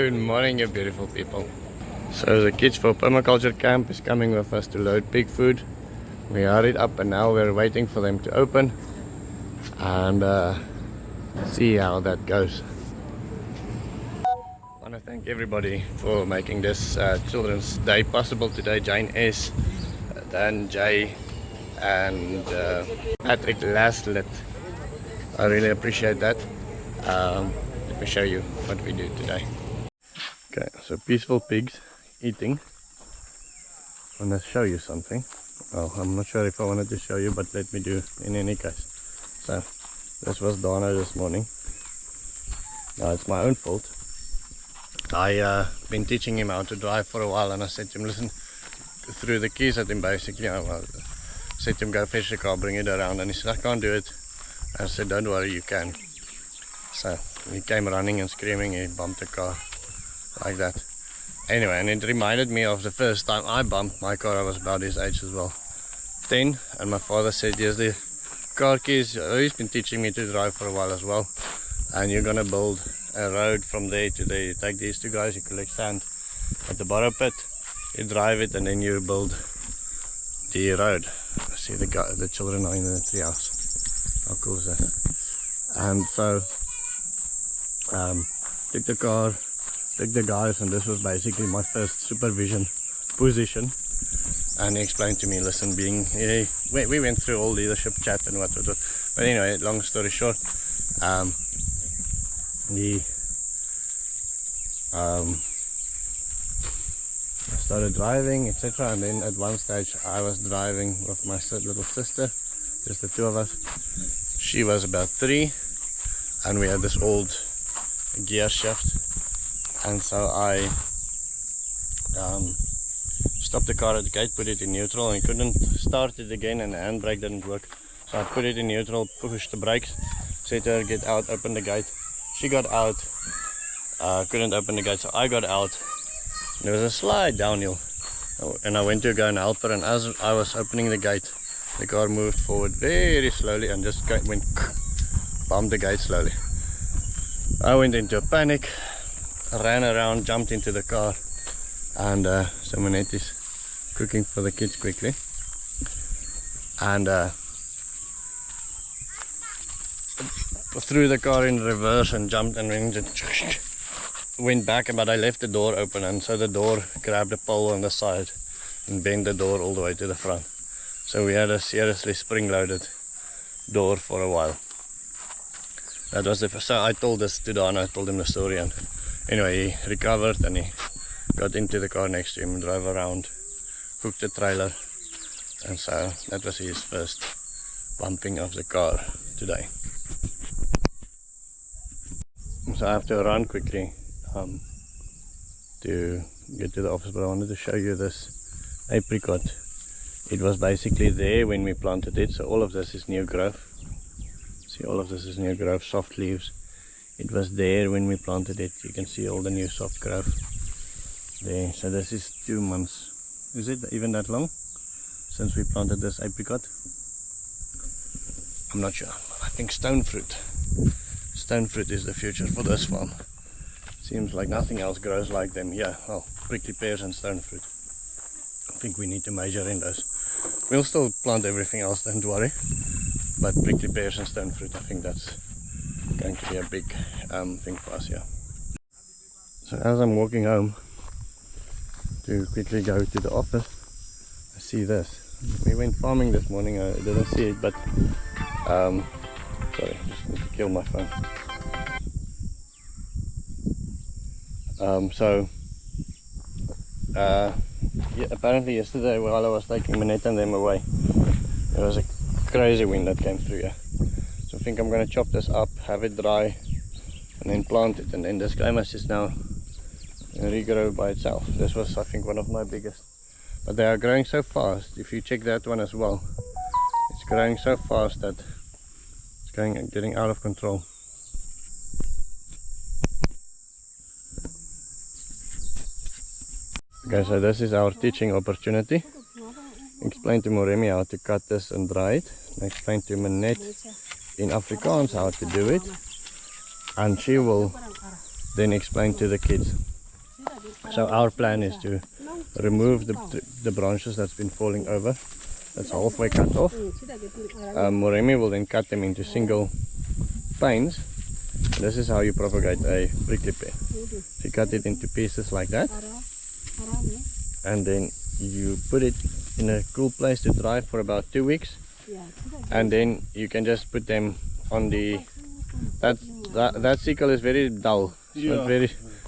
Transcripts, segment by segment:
Good morning, you beautiful people. So the kids for Permaculture camp is coming with us to load pig food. We hurried up and now we're waiting for them to open and see how that goes. I want to thank everybody for making this Children's Day possible today. Jane S, Dan J, and Patrick Laslet. I really appreciate that. Let me show you what we do today. Okay, so peaceful pigs eating. I want to show you something. Well, I'm not sure if I wanted to show you, but let me do in any case. So this was Danou this morning. Now it's my own fault. I been teaching him how to drive for a while, and I said to him, listen, threw the keys at him basically. I said to him, go fetch the car, bring it around, and he said, I can't do it. I said, don't worry, you can. So he came running and screaming, he bumped the car like that. Anyway, and it reminded me of the first time I bumped my car. I was about his age as well, 10, and my father said, here's the car keys. He's been teaching me to drive for a while as well, and you're gonna build a road from there to there. You take these two guys, you collect sand at the bottom pit, you drive it, and then you build the road. See the children are in the tree house. How cool is that? And so took the car, took the guys, and this was basically my first supervision position. And he explained to me, listen, we went through all leadership chat and what. But anyway, long story short, I started driving, etc. And then at one stage I was driving with my little sister, just the two of us. She was about 3, and we had this old gear shift, and so I stopped the car at the gate, put it in neutral, and couldn't start it again, and the handbrake didn't work. So I put it in neutral, pushed the brakes, said to her, get out, open the gate. She got out, couldn't open the gate, so I got out. There was a slide downhill, and I went to go and help her, and as I was opening the gate, the car moved forward very slowly and just went bumped the gate slowly. I went into a panic, ran around, jumped into the car, and Simonetti's cooking for the kids quickly, and threw the car in reverse and jumped and went back, but I left the door open, and so the door grabbed a pole on the side and bent the door all the way to the front. So we had a seriously spring-loaded door for a while. That was the first. So I told this to Danou, I told him the story, and anyway, he recovered and he got into the car next to him and drove around, hooked the trailer, and so that was his first bumping of the car today. So I have to run quickly to get to the office, but I wanted to show you this apricot. It was basically there when we planted it, so all of this is new growth. See, all of this is new growth, soft leaves. It was there when we planted it. You can see all the new soft growth there. So this is 2 months. Is it even that long since we planted this apricot? I'm not sure. I think stone fruit. Stone fruit is the future for this farm. Seems like nothing else grows like them here. Well, prickly pears and stone fruit. I think we need to major in those. We'll still plant everything else, don't worry. But prickly pears and stone fruit, I think that's going to be a big thing for us here. So as I'm walking home to quickly go to the office, I see this. We went farming this morning, I didn't see it, but sorry, just need to kill my phone. Yeah, apparently yesterday while I was taking Minette and them away, there was a crazy wind that came through here. So I think I'm going to chop this up, have it dry, and then plant it, and then this climax is now regrow by itself. This was, I think, one of my biggest, but they are growing so fast. If you check that one as well, it's growing so fast that it's getting out of control. Okay, so this is our teaching opportunity. Explain to Moremi how to cut this and dry it. And explain to Minette in Afrikaans how to do it. And she will then explain to the kids So our plan is to remove the branches that's been falling over. That's halfway cut off. Moremi will then cut them into single panes. This is how you propagate a prickly pear. So you cut it into pieces like that, and then you put it in a cool place to dry for about 2 weeks, and then you can just put them on the that sickle is very dull. It's not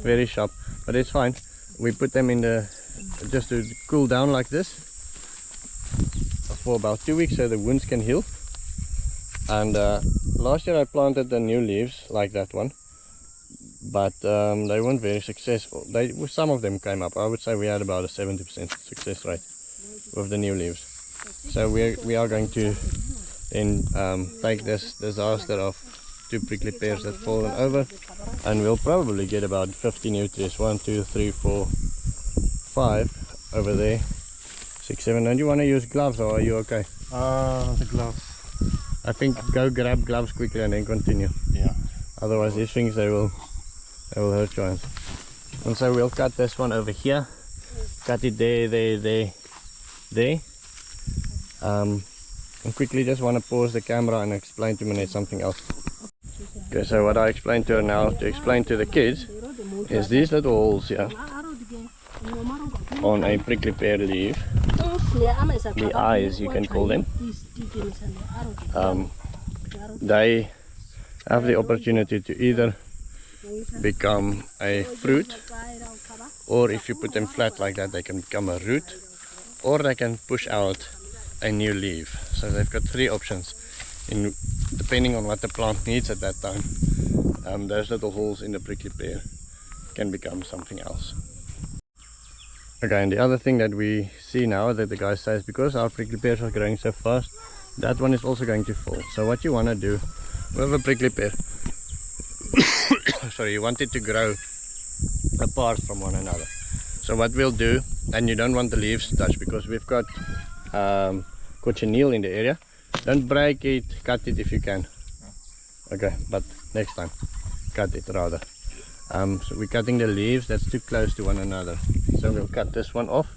very sharp, but it's fine. We put them in the just to cool down like this for about 2 weeks so the wounds can heal. And last year I planted the new leaves like that one, but they weren't very successful. Some of them came up. I would say we had about a 70% success rate with the new leaves. So we are going to then take this disaster of 2 prickly pears that fallen over, and we'll probably get about 50 new trees. 1, 2, 3, 4, 5 over there. 6, 7. Don't you want to use gloves, or are you okay? The gloves. I think go grab gloves quickly and then continue. Yeah. Otherwise these things they will hurt your hands. And so we'll cut this one over here. Cut it there. And quickly just want to pause the camera and explain to Minette something else. Okay, so what I explained to her now to explain to the kids is these little holes here on a prickly pear leaf, the eyes you can call them, they have the opportunity to either become a fruit, or if you put them flat like that they can become a root, or they can push out a new leaf. So they've got 3 options depending on what the plant needs at that time. Those little holes in the prickly pear can become something else. Okay, and the other thing that we see now that the guy says, because our prickly pears are growing so fast, that one is also going to fall. So what you want to do with a prickly pear, sorry, you want it to grow apart from one another. So what we'll do, and you don't want the leaves to touch because we've got cochineal in the area. Don't break it, cut it if you can. Okay, but next time, cut it rather. So we're cutting the leaves that's too close to one another. So we'll cut this one off.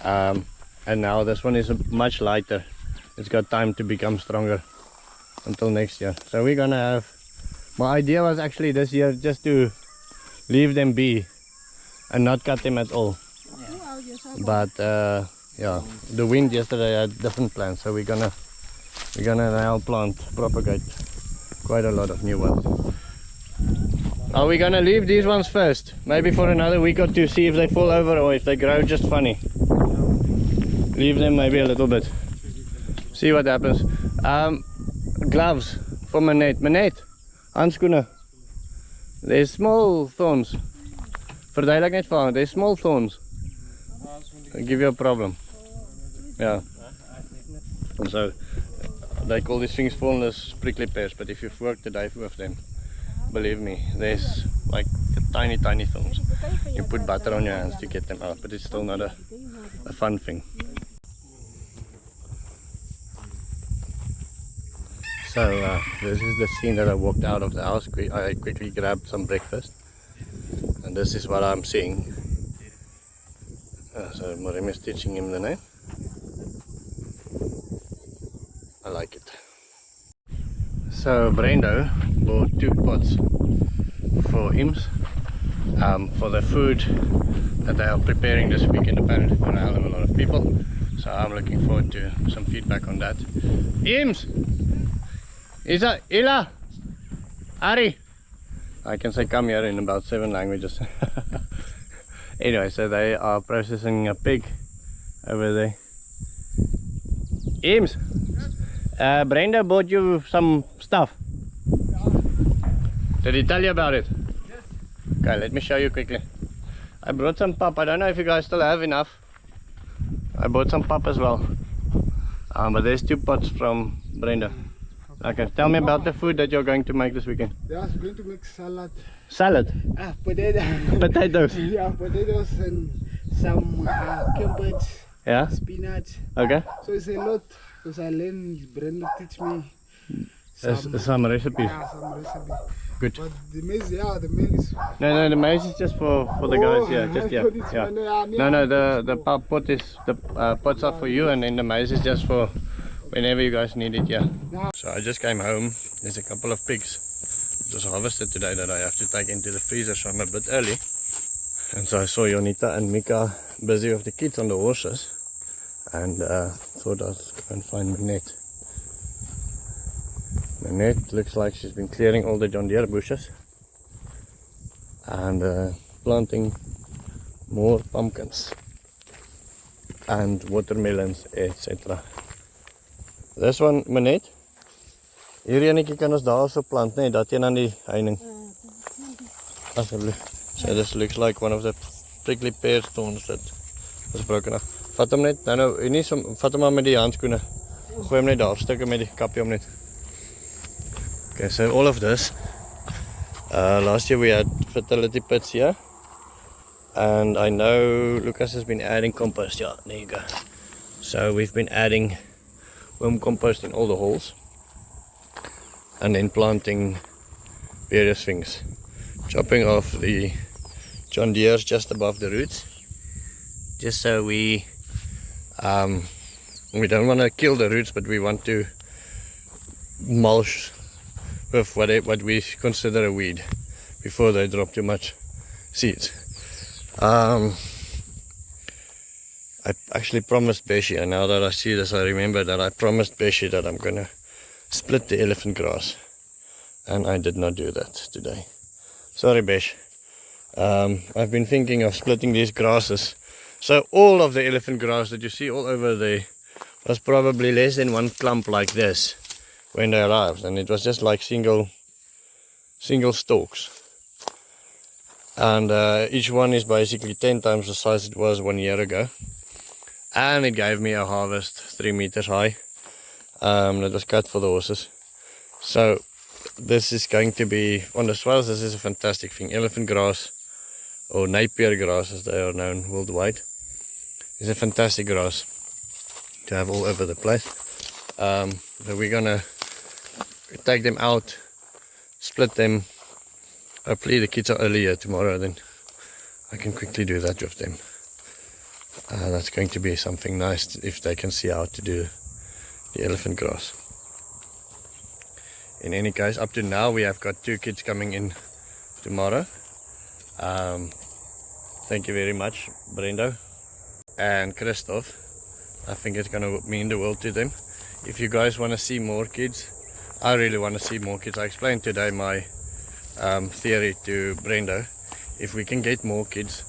And now this one is much lighter. It's got time to become stronger until next year. So we're gonna have, my idea was actually this year just to leave them be and not cut them at all. But yeah, the wind yesterday had different plans, so we're gonna now propagate quite a lot of new ones. Are we gonna leave these ones first? Maybe for another week or 2, see if they fall over or if they grow just funny. Leave them maybe a little bit. See what happens. Gloves for Minette. Minette, handskoene. There's small thorns. Verduidelik net vir haar, there's small thorns. They'll give you a problem. Yeah. And so they call these things thornless prickly pears, but if you've worked a day with them, believe me, there's like tiny thorns. You put butter on your hands to get them out, but it's still not a fun thing. So this is the scene that I walked out of the house. I quickly grabbed some breakfast, and this is what I'm seeing. So Moremi is teaching him the name. I like it. So Brendo bought 2 pots for Ims for the food that they are preparing this weekend, apparently for a hell of a lot of people. So I'm looking forward to some feedback on that. Ims! Isa, Ila, Ari. I can say come here in about 7 languages. Anyway, so they are processing a pig over there. Eames, Brenda bought you some stuff. Did he tell you about it? Yes. Okay, let me show you quickly. I brought some pap. I don't know if you guys still have enough. I bought some pap as well. But there's 2 pots from Brenda. Okay, tell me about the food that you're going to make this weekend. Yeah, I'm going to make salad. Salad? Potatoes. Potatoes? Yeah, potatoes and some cabbage. Yeah? Spinach. Okay. So it's a lot because I learned, Brenda teach me some recipes. Yeah, some recipes. Good. But the maize, yeah, the maize is... No, the maize is just for the guys here. Just I thought it's yeah. one, yeah. No, the pot is pots are for you, and then the maize is just for whenever you guys need it. Yeah. So I just came home. There's a couple of pigs. It was harvested today that I have to take into the freezer, so I'm a bit early. And so I saw Jonita and Mika busy with the kids on the horses, and thought I'd go and find Minette. Minette looks like she's been clearing all the John Deere bushes and planting more pumpkins and watermelons, etc. This one, Minette, hierdie enetjie kan ons daar so plant, nee, dat een aan die heining. Asseblief. So this looks like one of the prickly pear stones that was broken off. Vat hom net, nou, nie so, vat hom maar met die handskoene. Gooi hom net daar, stukke met die kapie om net. Okay, so all of this. Last year we had fertility pits here. And I know Lucas has been adding compost. Yeah, there you go. So we've been adding worm compost in all the holes. And then planting various things. Chopping off the John Deere's just above the roots, just so we don't want to kill the roots, but we want to mulch with what we consider a weed before they drop too much seeds. I actually promised Beshi, and now that I see this I remember that I promised Beshi that I'm gonna split the elephant grass, and I did not do that today. Sorry, Besh. I've been thinking of splitting these grasses. So all of the elephant grass that you see all over there was probably less than one clump like this when they arrived, and it was just like single stalks. And each one is basically 10 times the size it was 1 year ago. And it gave me a harvest 3 meters high. That was cut for the horses. So this is going to be, on the swells, this is a fantastic thing. Elephant grass, or Napier grass as they are known worldwide, is a fantastic grass to have all over the place. So we're gonna take them out, split them. Hopefully the kids are earlier tomorrow, then I can quickly do that with them. That's going to be something nice if they can see how to do the elephant grass. In any case, up to now we have got 2 kids coming in tomorrow. Thank you very much, Brendo and Christoph. I think it's going to mean the world to them. If you guys want to see more kids, I really want to see more kids. I explained today my theory to Brendo. If we can get more kids,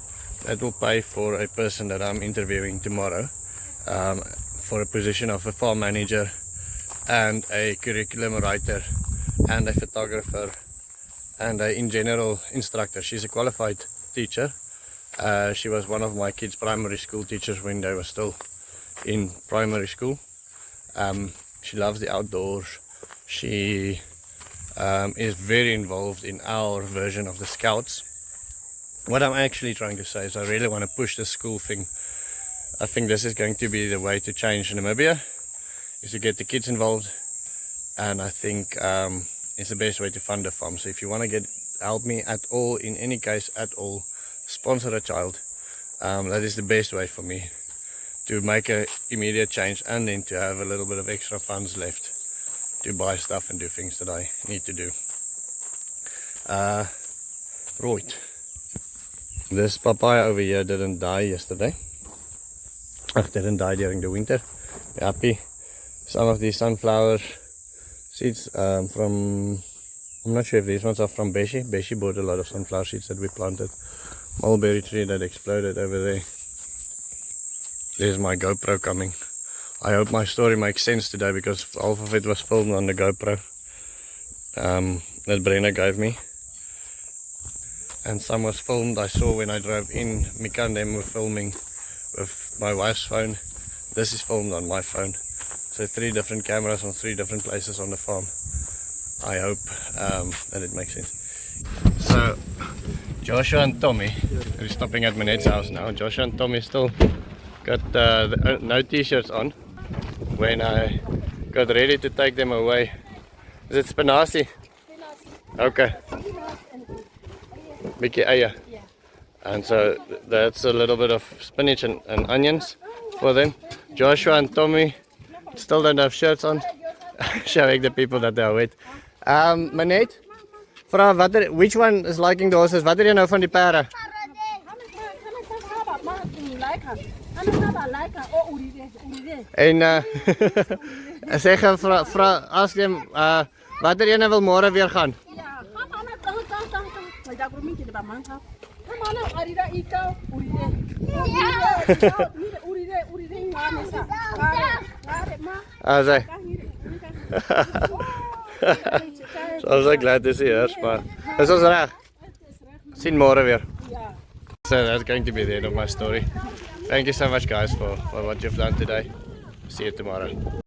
that will pay for a person that I'm interviewing tomorrow for a position of a farm manager and a curriculum writer and a photographer and a in general instructor. She's a qualified teacher. She was one of my kids' primary school teachers when they were still in primary school. She loves the outdoors. She is very involved in our version of the Scouts. What I'm actually trying to say is I really want to push the school thing. I think this is going to be the way to change Namibia, is to get the kids involved, and I think it's the best way to fund a farm. So if you want to help me at all, in any case at all, sponsor a child. That is the best way for me to make an immediate change, and then to have a little bit of extra funds left to buy stuff and do things that I need to do. Right. This papaya over here didn't die yesterday. Didn't die during the winter. We're happy. Some of these sunflower seeds from, I'm not sure if these ones are from Beshi. Beshi bought a lot of sunflower seeds that we planted. Mulberry tree that exploded over there. There's my GoPro coming. I hope my story makes sense today, because half of it was filmed on the GoPro that Brenna gave me. And some was filmed, I saw when I drove in. Mika and them were filming with my wife's phone. This is filmed on my phone. So 3 different cameras on 3 different places on the farm. I hope that it makes sense. So Joshua and Tommy, we're stopping at Minette's house now. Joshua and Tommy still got no t-shirts on when I got ready to take them away. Is it spinaci? Okay. bietjie eie. Yeah. And so that's a little bit of spinach and onions for them. Joshua and Tommy still don't have shirts on, showing the people that they are wet. Manette, vra which one is liking the horses? Wat het jy nou van die perde? En sê gou ask them wat het jy nou wil môre weer gaan? Sê. So I was like glad to see her, maar is ons reg? Sien môre weer. So that's going to be the end of my story. Thank you so much guys for what you've done today. See you tomorrow.